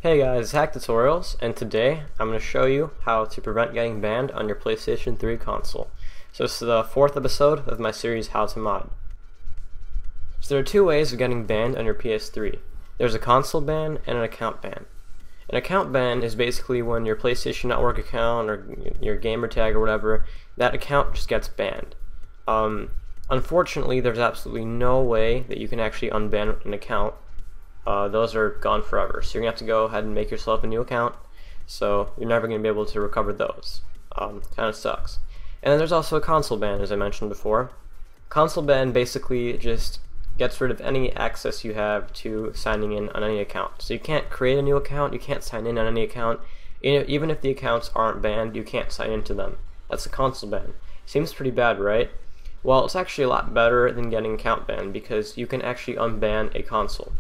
Hey guys, Hack Tutorials, and today I'm going to show you how to prevent getting banned on your PlayStation 3 console. So this is the fourth episode of my series How to Mod. So there are two ways of getting banned on your PS3. There's a console ban and an account ban. An account ban is basically when your PlayStation Network account or your gamer tag or whatever, that account just gets banned. Unfortunately, there's absolutely no way that you can actually unban an account. Those are gone forever. So you're going to have to go ahead and make yourself a new account. So you're never going to be able to recover those. Kind of sucks. And then there's also a console ban, as I mentioned before. Console ban basically just gets rid of any access you have to signing in on any account. So you can't create a new account, you can't sign in on any account. Even if the accounts aren't banned, you can't sign into them. That's a console ban. Seems pretty bad, right? Well, it's actually a lot better than getting account banned because you can actually unban a console.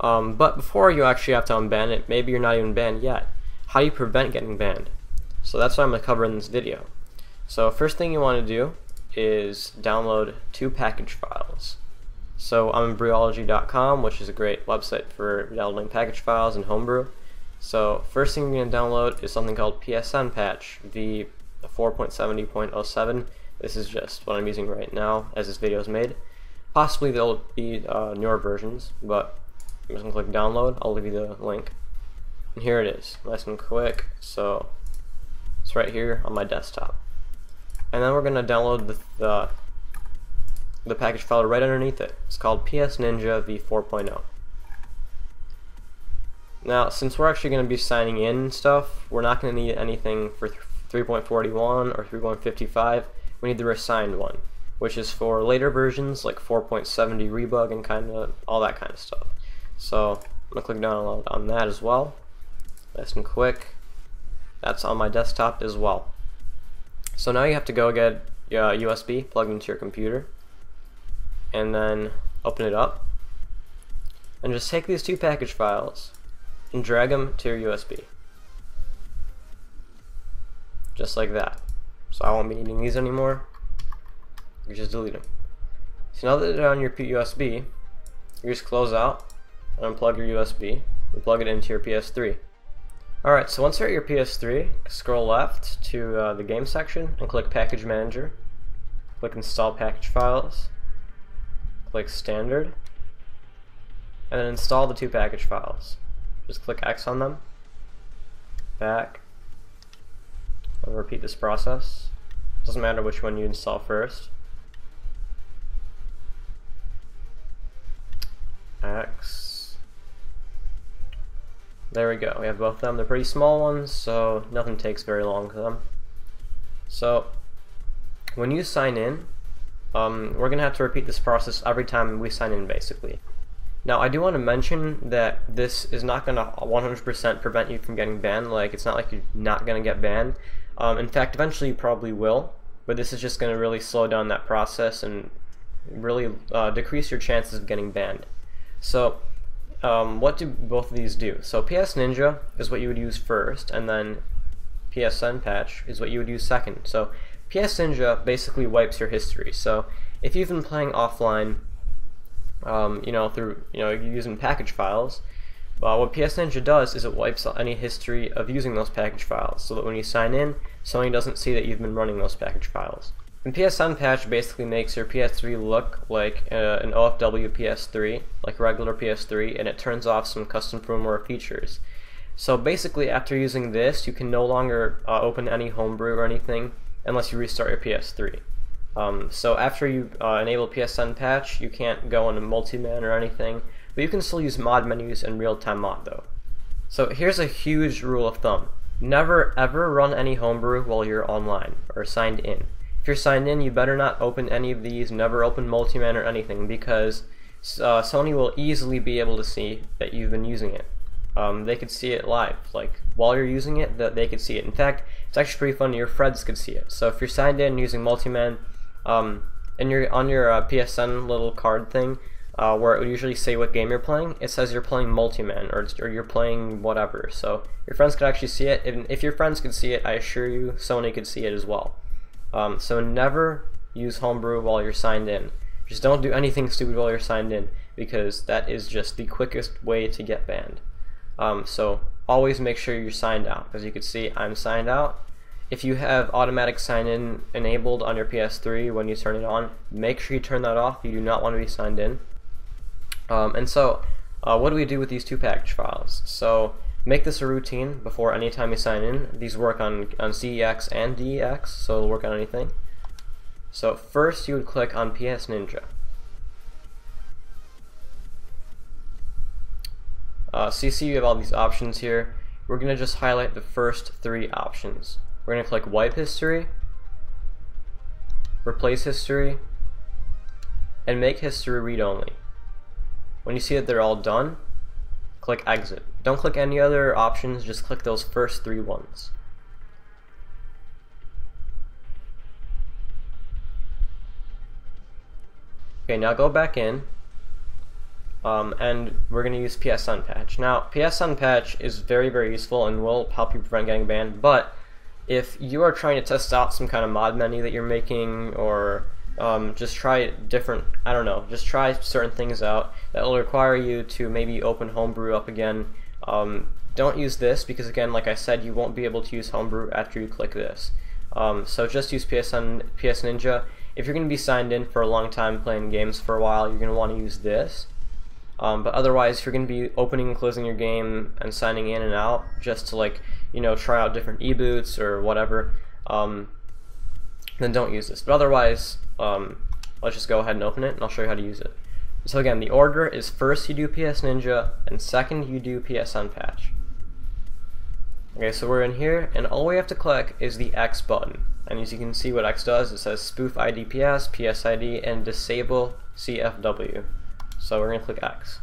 But before you actually have to unban it, maybe you're not even banned yet. How do you prevent getting banned? So that's what I'm going to cover in this video. So first thing you want to do is download two package files. So I'm on Breology.com, which is a great website for downloading package files and homebrew. So first thing you're going to download is something called PSN patch v4.70.07. This is just what I'm using right now as this video is made. Possibly there'll be newer versions, but I'm just going to click download. I'll leave you the link. And here it is. Nice and quick. So it's right here on my desktop. And then we're going to download the package file right underneath it. It's called PS Ninja v4.0. Now, since we're actually going to be signing in and stuff, we're not going to need anything for 3.41 or 3.55. We need the resigned one, which is for later versions like 4.70 rebug and kind of all that kind of stuff. So I'm going to click download on that as well. Nice and quick. That's on my desktop as well. So now you have to go get your USB plugged into your computer and then open it up and just take these two package files and drag them to your USB. Just like that. So I won't be needing these anymore. You just delete them. So now that they're on your USB, you just close out, unplug your USB, and plug it into your PS3. Alright, so once you're at your PS3, scroll left to the game section and click Package Manager. Click Install Package Files. Click Standard. And then install the two package files. Just click X on them. Back. And repeat this process. Doesn't matter which one you install first. X. There we go. We have both of them. They're pretty small ones, so nothing takes very long for them. So when you sign in, we're going to have to repeat this process every time we sign in, basically. Now, I do want to mention that this is not going to 100% prevent you from getting banned. Like, it's not like you're not going to get banned. In fact, eventually you probably will, but this is just going to really slow down that process and really decrease your chances of getting banned. So what do both of these do? So PS Ninja is what you would use first, and then PSN patch is what you would use second. So PS Ninja basically wipes your history. So if you've been playing offline, through using package files, what PS Ninja does is it wipes any history of using those package files, so that when you sign in, Sony doesn't see that you've been running those package files. And PSN patch basically makes your PS3 look like an OFW PS3, like a regular PS3, and it turns off some custom firmware features. So basically, after using this, you can no longer open any homebrew or anything unless you restart your PS3. So after you enable PSN patch, you can't go into multi-man or anything, but you can still use mod menus and real-time mod though. So here's a huge rule of thumb. Never ever run any homebrew while you're online or signed in. If you're signed in, you better not open any of these, never open multi-man or anything, because Sony will easily be able to see that you've been using it. They could see it live, like while you're using it, that they could see it. In fact, it's actually pretty funny, your friends could see it. So if you're signed in using multi-man, and you're on your PSN little card thing, where it would usually say what game you're playing, it says you're playing multi-man, or you're playing whatever. So your friends could actually see it, and if your friends could see it, I assure you, Sony could see it as well. So never use homebrew while you're signed in. Just don't do anything stupid while you're signed in, because that is just the quickest way to get banned. So always make sure you're signed out. As you can see, I'm signed out. If you have automatic sign-in enabled on your PS3 when you turn it on, make sure you turn that off. You do not want to be signed in. What do we do with these two package files? So make this a routine before any time you sign in. These work on CEX and DEX, so it'll work on anything. So first you would click on PS Ninja. So you see you have all these options here. We're going to just highlight the first three options. We're going to click Wipe History, Replace History, and Make History Read-Only. When you see that they're all done, click Exit. Don't click any other options, just click those first three ones. Okay, now go back in, and we're going to use PS Unpatch. Now, PS Unpatch is very, very useful and will help you prevent getting banned, but if you are trying to test out some kind of mod menu that you're making, or just try different, I don't know, just try certain things out that will require you to maybe open Homebrew up again, don't use this because, again, like I said, you won't be able to use Homebrew after you click this. So just use PS Ninja. If you're going to be signed in for a long time playing games for a while, you're going to want to use this. But otherwise, if you're going to be opening and closing your game and signing in and out just to, like, you know, try out different e-boots or whatever, then don't use this. But otherwise, let's just go ahead and open it, and I'll show you how to use it. So again, the order is first you do PS Ninja, and second you do PS Unpatch. Okay, so we're in here, and all we have to click is the X button. And as you can see what X does, it says spoof IDPS, PSID, and disable CFW. So we're going to click X.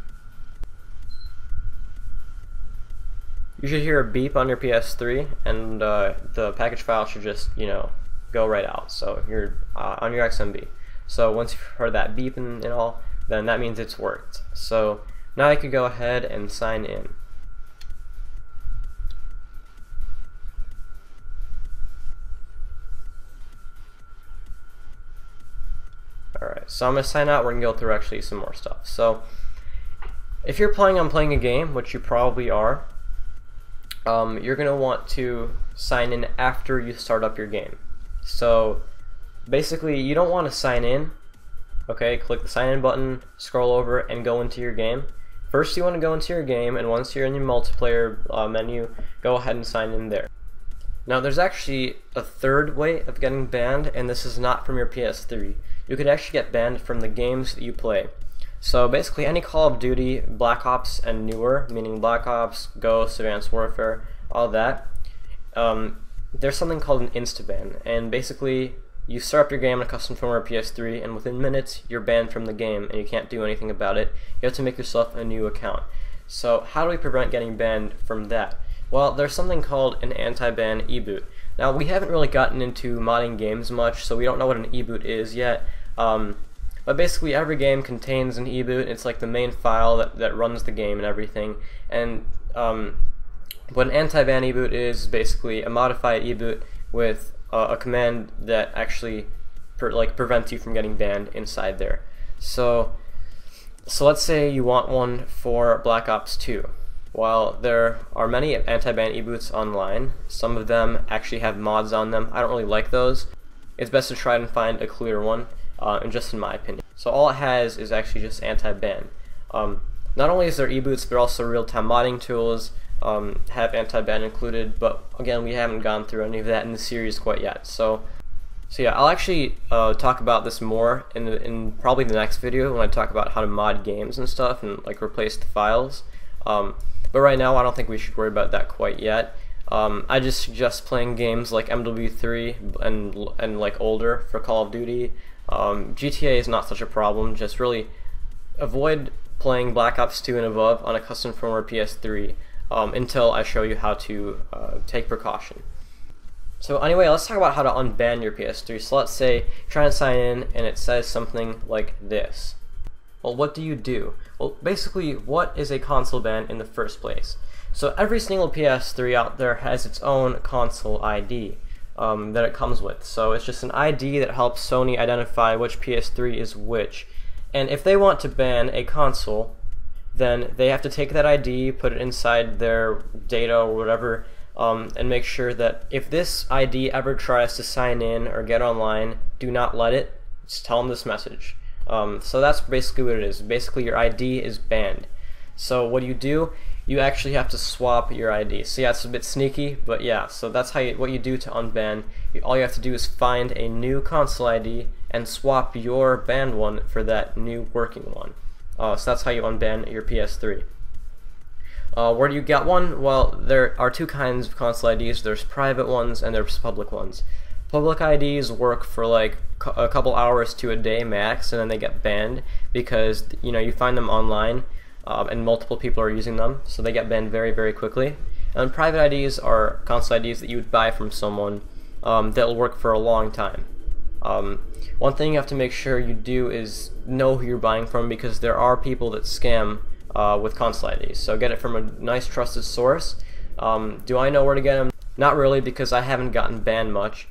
You should hear a beep on your PS3, and the package file should just, you know, go right out. So you're on your XMB. So once you've heard that beep and all, then that means it's worked. So now I could go ahead and sign in. Alright, so I'm going to sign out. We're going to go through actually some more stuff. So if you're planning on playing a game, which you probably are, you're going to want to sign in after you start up your game. So basically, you don't want to sign in. Okay, click the sign in button, scroll over, and go into your game. First you want to go into your game, and once you're in your multiplayer menu, go ahead and sign in there. Now there's actually a third way of getting banned, and this is not from your PS3. You could actually get banned from the games that you play. So basically any Call of Duty, Black Ops, and newer, meaning Black Ops, Ghost, Advanced Warfare, all that, there's something called an insta-ban, and basically you start up your game on a custom firmware PS3, and within minutes you're banned from the game and you can't do anything about it. You have to make yourself a new account. So how do we prevent getting banned from that? Well, there's something called an anti-ban e-boot. Now we haven't really gotten into modding games much, so we don't know what an e-boot is yet. But basically every game contains an e-boot. It's like the main file that runs the game and everything. And what an anti-ban e-boot is basically a modified e-boot with a command that actually prevents you from getting banned inside there. So let's say you want one for Black Ops 2. Well, there are many anti-ban e-boots online. Some of them actually have mods on them. I don't really like those. It's best to try and find a clear one, and just in my opinion. So all it has is actually just anti-ban. Not only is there e-boots, but also real-time modding tools have anti-ban included, but again, we haven't gone through any of that in the series quite yet. So yeah, I'll actually talk about this more in probably the next video when I talk about how to mod games and stuff and like replace the files. But right now, I don't think we should worry about that quite yet. I just suggest playing games like MW3 and like older for Call of Duty. GTA is not such a problem. Just really avoid playing Black Ops 2 and above on a custom firmware PS3 until I show you how to take precaution. So anyway, let's talk about how to unban your PS3. So let's say you're trying to sign in and it says something like this. Well, what do you do? Well, basically, what is a console ban in the first place? So every single PS3 out there has its own console ID that it comes with. So it's just an ID that helps Sony identify which PS3 is which. And if they want to ban a console, then they have to take that ID, put it inside their data or whatever, and make sure that if this ID ever tries to sign in or get online, do not let it. Just tell them this message. So that's basically what it is. Basically, your ID is banned. So what do? You actually have to swap your ID. So yeah, it's a bit sneaky, but yeah. So that's what you do to unban. All you have to do is find a new console ID and swap your banned one for that new working one. So that's how you unban your PS3. Where do you get one? Well, there are two kinds of console IDs. There's private ones and there's public ones. Public IDs work for like a couple hours to a day max, and then they get banned because you find them online and multiple people are using them, so they get banned very, very quickly. And private IDs are console IDs that you would buy from someone that will work for a long time. One thing you have to make sure you do is know who you're buying from, because there are people that scam with console IDs. So get it from a nice trusted source. Do I know where to get them? Not really, because I haven't gotten banned much.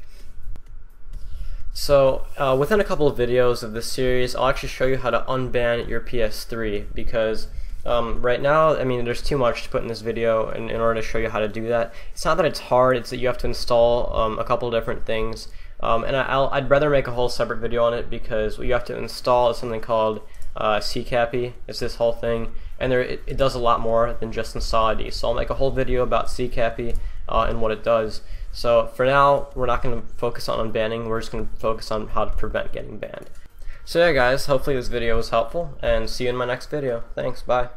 So within a couple of videos of this series, I'll actually show you how to unban your PS3, because right now, I mean, there's too much to put in this video in order to show you how to do that. It's not that it's hard, it's that you have to install a couple different things. And I'd rather make a whole separate video on it, because what you have to install is something called CCAPI. It's this whole thing, and it does a lot more than just install ID. So I'll make a whole video about CCAPI and what it does. So for now, we're not going to focus on unbanning, we're just going to focus on how to prevent getting banned. So yeah guys, hopefully this video was helpful, and see you in my next video. Thanks, bye.